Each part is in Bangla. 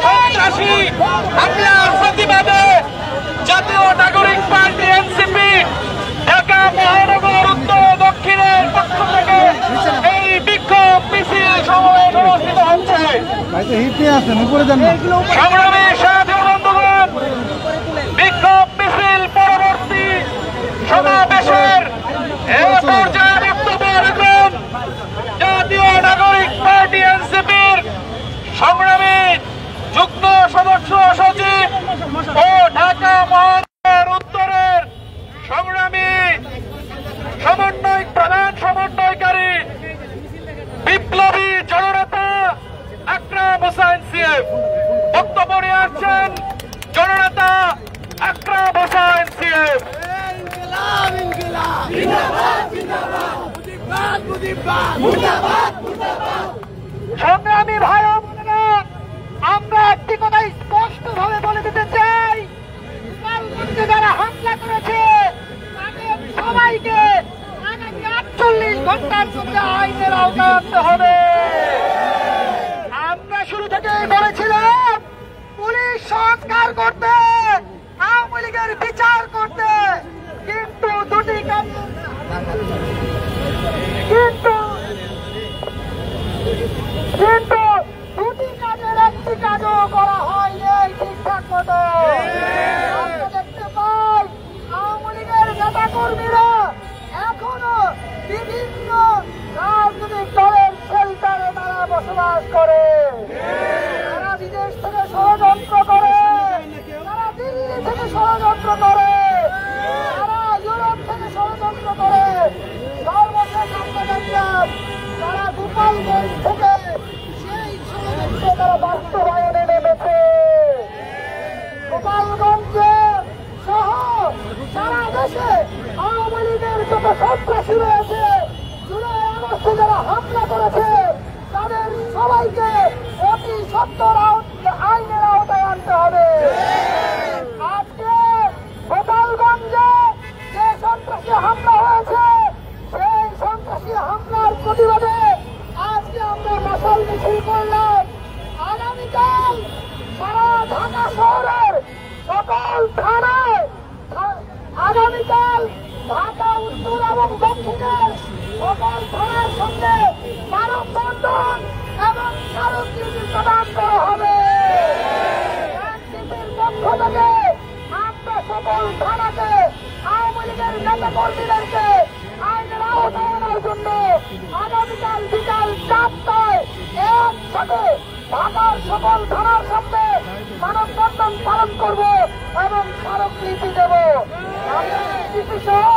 সন্ত্রাসী হামলার প্রতিবাদে জাতীয় নাগরিক পার্টি এনসিপি ঢাকা মহানগর উত্তর দক্ষিণের পক্ষ থেকে এই বিক্ষোভ মিছিল সমাবেশ অনুষ্ঠিত হচ্ছে। সংগ্রামী সাথী বন্ধুগণ, বিক্ষোভ মিছিল পরবর্তী সমাবেশের পর্যায়ে বক্তব্য রাখবেন জাতীয় নাগরিক পার্টি এনসিপির সংগ্রামী যুগ্ম সদস্য সচিব ও ঢাকা মহানগর উত্তরের সংগ্রামী প্রধান সমন্বয়কারী বিপ্লবী জননেতা আকরাম হোসেন সিএফ। বক্তব্য নিয়ে আসছেন জননেতা আকরাম হোসেন সিএফ। সংগ্রামী ভাই বোনেরা, আমরা একটি কথা স্পষ্ট ভাবে বলে দিতে চাই, যারা হামলা করেছে তাদের সবাইকে আগামী 48 ঘন্টার মধ্যে আইনের আওতায় আনতে হবে। আমরা শুরু থেকেই বলেছিলাম পুলিশ সংস্কার করতে, আওয়ামী লীগের বিচার করতে, কিন্তু দুটি কাজের একটি কাজও করা হয়নি ঠিকঠাক মতো। আমরা দেখতে পাই আওয়ামী লীগের নেতা কর্মীরা এখনো বিভিন্ন রাজনৈতিক দলের শেল্টারে তারা বসবাস করে, তারা বিদেশ থেকে ষড়যন্ত্র করে, তারা দিল্লি থেকে ষড়যন্ত্র করে, তারা ইউরোপ থেকে ষড়যন্ত্র করে। সর্বশেষ আমরা দেখলাম তারা গোপালগঞ্জ থেকে সেই ষড়যন্ত্র তারা বাস্তবায়নে নেমেছে। গোপালগঞ্জে সহ সারা দেশে আওয়ামী লীগের যত সন্ত্রাসী রয়েছে, জুলাই আগস্টে যারা হামলা করেছে, তাদের সবাইকে অতি সত্বর আইনের আওতায় আনতে হবে। আজকে গোপালগঞ্জে যে সন্ত্রাসী হামলা হয়েছে, সেই সন্ত্রাসী হামলার প্রতিবাদে আজকে আমরা মশাল মিছিল করলাম। আগামীকাল সারা ঢাকা শহরের সকল থানায়, আগামীকাল ঢাকা উত্তর এবং দক্ষিণের সকল থানার সঙ্গে মানববন্ধন এবং স্মারকলিপি প্রদান করা হবে। এনসিপির পক্ষ থেকে আমরা সকল থানাকে আওয়ামী লীগের নেতা কর্মীদেরকে আইনের আওতায় আনার জন্য আগামীকাল বিকাল 4টায় একসাথে ঢাকার সকল থানার সামনে মানববন্ধন পালন করব এবং স্মারকলিপি দেব। এনসিপি সহ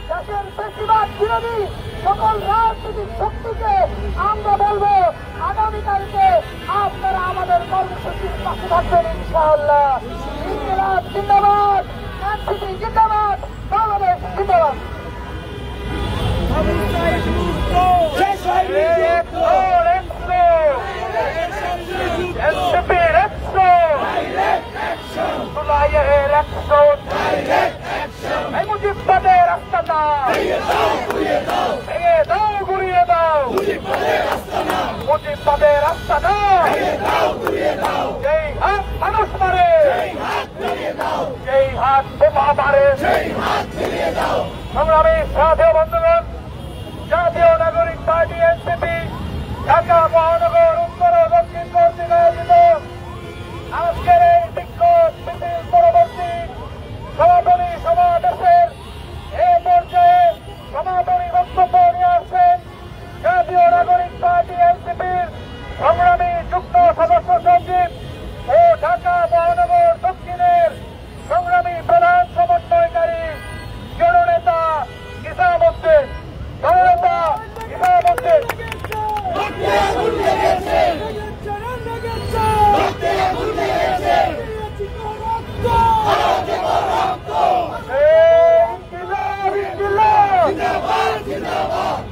দেশের বেশিরভাগ বিরোধী সকল রাজনৈতিক শক্তিকে আমরা বলবো আগামীকালকে আপনারা আমাদের কর্মসূচির পাশে থাকবেন ইনশাআল্লাহ। ইনকিলাব জিন্দাবাদ, এনসিপি জিন্দাবাদ, বাংলাদেশ জিন্দাবাদ। মুজিববাদের রাস্তা দাও, ভেঙে দাও, ঘুরিয়ে দাও, মুজিববাদের রাস্তা দাও, যেই হাত মানুষ মারে, যেই হাত বোমা মারে, সংগ্রামী সাথী বন্ধুগণ, জাতীয় নাগরিক পার্টি এনসিপি ঢাকা মহানগর উত্তর ও দক্ষিণ কর্তৃক আয়োজিত আজকের এই বিক্ষোভ মিছিল পরবর্তী সমাপনী সমাবেশের এ পর্যায়ে সমাপনী বক্তব্য নিয়ে আসছেন জাতীয় নাগরিক পার্টি এনসিপির সংগ্রামী যুগ্ম সদস্য সচিব ও ঢাকা মহানগর দক্ষিণের সংগ্রামী প্রধান সমন্বয়কারী জননেতা ইসাম উদ্দিন। জননেতা ইসাম উদ্দিন।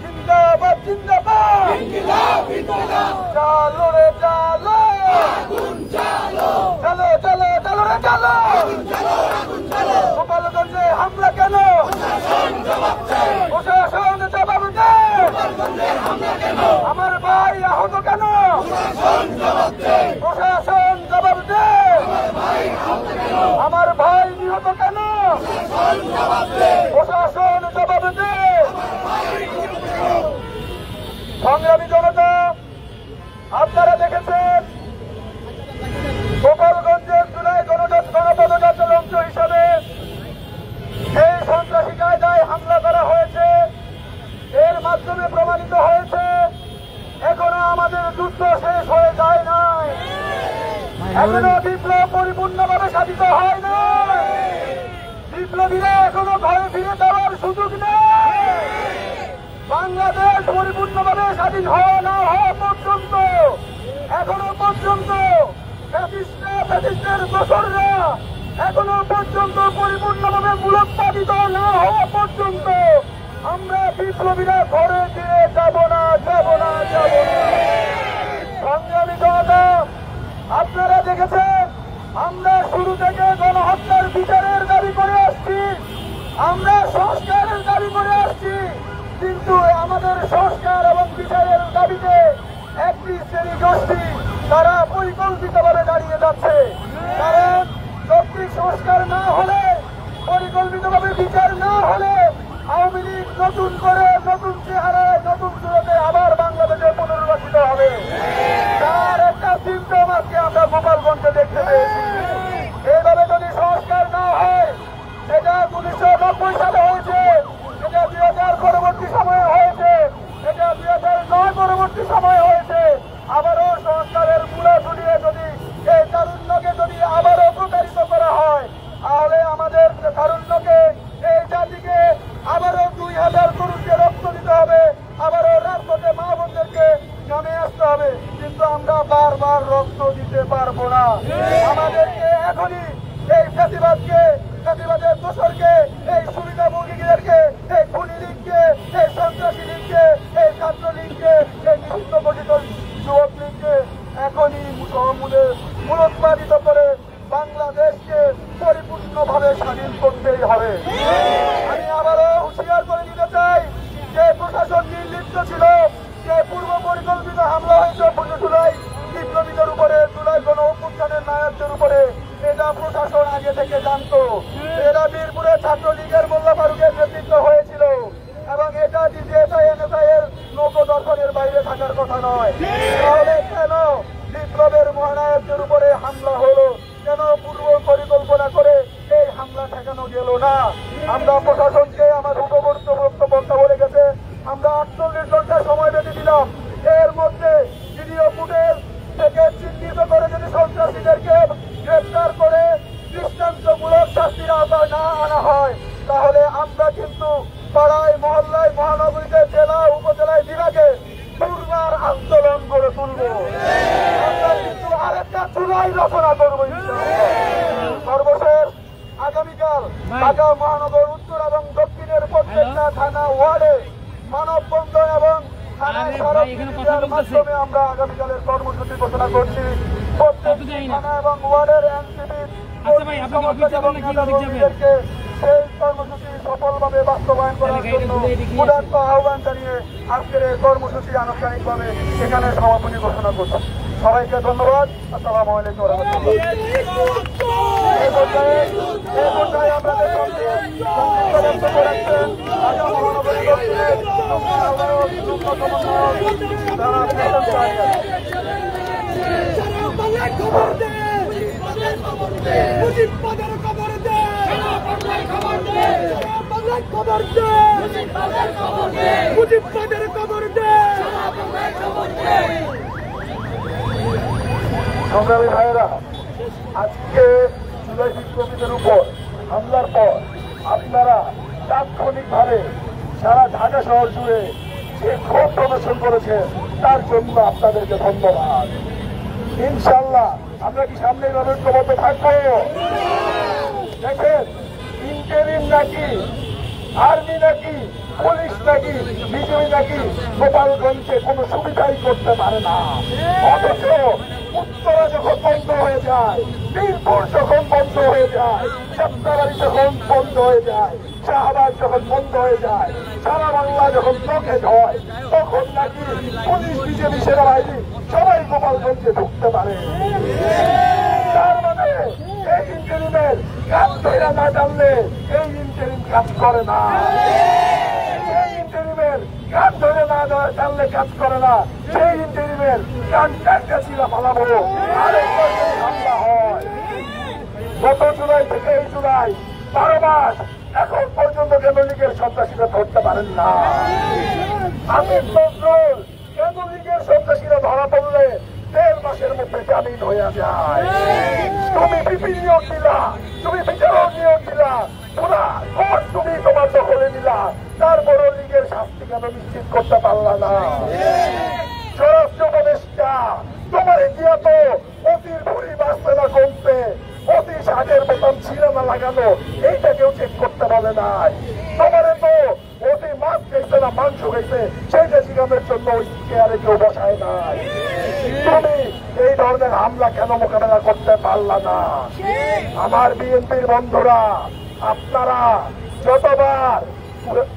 জিন্দাবাদ জিন্দাবাদ, চালো রে চালো, চালো চালো চালো রে চালো, গোপালগঞ্জে হামলা কেন, প্রশাসন জবাব দে, আমার ভাই আহত কেন, প্রশাসন জবাব দে। আমার ভাই নিহত কেন? প্রশাসন জবাব দে। সংগ্রামী জনতা, আপনারা দেখেছেন গোপালগঞ্জের জুলাই গণপদযাত্রার অংশ হিসাবে এই সন্ত্রাসী কায়দায় হামলা করা হয়েছে। এর মাধ্যমে প্রমাণিত হয়েছে এখনো আমাদের যুদ্ধ শেষ হয়ে যায় নাই, এখনো বিপ্লব পরিপূর্ণভাবে সাধিত হয় না। বিপ্লবীরা এখনো ঘরে ফিরে যাওয়ার সুযোগ নেই। বাংলাদেশ পরিপূর্ণভাবে স্বাধীন হওয়া না হওয়া পর্যন্ত, এখনো পর্যন্ত ফ্যাসিস্টের দোসররা এখনো পর্যন্ত পরিপূর্ণভাবে মূলোৎপাদিত না হওয়া পর্যন্ত আমরা বিপ্লবীরা ঘরে ফিরে যাব না, যাব না, যাব না। সংগ্রামী জনতা, আপনারা দেখেছেন আমরা শুরু থেকে গণহত্যার বিচারের দাবি করে আসছি, আমরা সংস্কারের দাবি করে আসছি, কিন্তু আমাদের সংস্কার এবং বিচারের দাবিতে একটি শ্রেণী গোষ্ঠী তারা পরিকল্পিতভাবে দাঁড়িয়ে যাচ্ছে। কারণ যৌক্তিক সংস্কার না হলে, পরিকল্পিতভাবে বিচার না হলে আওয়ামী লীগ নতুন করে নতুন চেহারায় নতুন সুরতে আবার বাংলাদেশে পুনর্বাসিত হবে। তার একটা সিম্পটম আজকে আমরা গোপালগঞ্জে দেখতে পেয়েছি। এইভাবে যদি সংস্কার না হয়, এটা 1990 সালে হয়েছে, এটা 2000 পরবর্তী সময়ে হয়েছে, এটা 2009 পরবর্তী সময়ে হয়েছে। আবারও সংস্কারের মূলা ঝুলিয়ে যদি এই তারুণ্যকে যদি আবারও প্রতারিত করা হয়, তাহলে আমাদের তারুণ্যকে, এই জাতিকে আবারও 2000 তরুণকে রক্ত দিতে হবে, আবারও রাজপথে মা বোনদেরকে নামে আসতে হবে। কিন্তু আমরা বারবার রক্ত দিতে পারবো না। আমাদেরকে এখনই এই ফ্যাসিবাদের দোসরকে, এই সুবিধাভোগীদেরকে, এই খুনি লীগকে, এই সন্ত্রাসী লীগকে, এই ছাত্র লীগকে, এই নিষিদ্ধ ঘোষিত যুবক লীগকে এখনই মূলোৎপাদিত করে বাংলাদেশকে পরিপূর্ণভাবে স্বাধীন করতেই হবে। আমি আবারও হুঁশিয়ার করে দিতে চাই যে প্রশাসন নির্লিপ্ত ছিল, যে পূর্ব পরিকল্পিত হামলা হয়েছে জুলাই বিপ্লবীদের উপরে, জুলাই গণ অভ্যুত্থানের নায়কদের উপরে, এটা প্রশাসন আগে থেকে জানতো। এরা বীরপুরে ছাত্রলীগের মোল্লা ফারুকের নেতৃত্ব হয়েছিল এবং এটা ডিজিএফআই এনএসআই এর নৌকো দর্শনের বাইরে থাকার কথা নয়। তাহলে কেন বিপ্লবের মহানায়কদের উপরে হামলা হলো? কেন পূর্ব পরিকল্পনা করে এই হামলা ঠেকানো গেল না? আমরা প্রশাসনকে, আমার উপবর্তী বক্তা বলে গেছে, আমরা 48 ঘন্টা সময় বেঁধে দিলাম। এর মধ্যে ভিডিও ফুটেজ থেকে চিহ্নিত করে যদি সন্ত্রাসীদেরকে গ্রেফতার করে দৃষ্টান্তমূলক শাস্তির আওতায় না আনা হয়, তাহলে আমরা কিন্তু পাড়ায়, মহল্লায়, মহানগরীতে, জেলা, উপজেলায়, বিভাগে দুর্বার আন্দোলন গড়ে তুলব। আমরা কিন্তু আরেকটা চুলাই রচনা করবো। সর্বশেষ আগামীকাল ঢাকা মহানগর উত্তর এবং দক্ষিণের প্রত্যেকটা থানা ওয়ার্ডে মানববন্ধন এবং থানায় স্মারকলিপির মাধ্যমে আমরা আগামীকালের কর্মসূচি ঘোষণা করছি। প্রত্যেকটি থানা এবং ওয়ার্ডের এনসিপি সেই কর্মসূচি সফলভাবে বাস্তবায়ন করার জন্য উদাত্ত আহ্বান জানিয়ে আজকের এই কর্মসূচি আনুষ্ঠানিকভাবে এখানে সমাপনী ঘোষণা করছি। সবাইকে ধন্যবাদ। আসসালামু আলাইকুম ওয়া রাহমাতুল্লাহ। এই পর্যায়ে আপনাদের সঙ্গে সংযুক্ত বক্তব্য রাখছেন ঢাকা মহানগরী দক্ষিণের যুগ্ম সমন্বয়ক জনাব হাসান সাহেব। সংগ্রামী ভাইয়েরা, আজকে জুলাই বিপ্লবীদের উপর হামলার পর আপনারা তাৎক্ষণিকভাবে সারা ঢাকা শহর জুড়ে যে ক্ষোভ প্রদর্শন করেছে, তার জন্য আপনাদেরকে ধন্যবাদ। ইনশাল্লাহ আমরা কি সামনে এইভাবে ঐক্যবদ্ধ থাকবো? দেখেন, ইন্টারিম নাকি, আর্মি নাকি, পুলিশ নাকি, বিজেপি নাকি গোপালগঞ্জে কোনো সুবিধাই করতে পারে না। অথচ উত্তরা যখন বন্ধ হয়ে যায়, বীরপুর যখন বন্ধ হয়ে যায়, যাত্রাবাড়ি যখন বন্ধ হয়ে যায়, শাহবাগ যখন বন্ধ হয়ে যায়, সারা বাংলা যখন ব্লকেজ হয়, তখন নাকি পুলিশ, বিজেপি, সেনাবাহিনী সবাই গোপালগঞ্জে ঢুকতে পারে। তার মানে এই ইন্টারিমের কাজ ধরে না জানলে এই ইন্টারিম কাজ করে না। এই ইন্টারিমের কাজ ধরে না জানলে কাজ করে না। সেই ইন্টারিমের কানটা ছিলা পালাবো আরেকবার যদি হামলা হয়। গত জুলাই থেকে এই জুলাই 12 মাস এখন পর্যন্ত কেন লীগের সন্ত্রাসীরা ধরতে পারেন না? আমি নজরুল কেন লীগের সন্ত্রাসীরা ধরা পড়লে 1.5 মাসের মধ্যে জামিন হয়ে যায়? তুমি বিপিন নিয়োগ দিলা, তুমি বিচারক নিয়োগ দিলা, পুরা কোর্ট তুমি তোমার দখলে নিলা, তারপরও লীগের শাস্তি কেন নিশ্চিত করতে পারলা না? স্বরাষ্ট্র উপদেষ্টা তোমার ইতিহাস তো অতির ভুড়ি বাঁচতে না কমতে, অতি শাকের বোতাম ছিল না লাগানো, এইটা কেউ চেক করতে পারে নাই। তোমারে তো অতি মাছ খাইছে না মাংস খাইছে সেইটা শিখানোর জন্য ওই চেয়ারে কেউ বসায় নাই। তুমি এই ধরনের হামলা কেন মোকাবেলা করতে পারলা না? আমার বিএনপির বন্ধুরা, আপনারা যতবার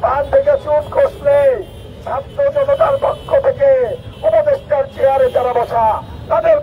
পান থেকে চুপ খসলে ছাত্র জনতার পক্ষ থেকে উপদেষ্টার চেয়ারে যারা বসা তাদের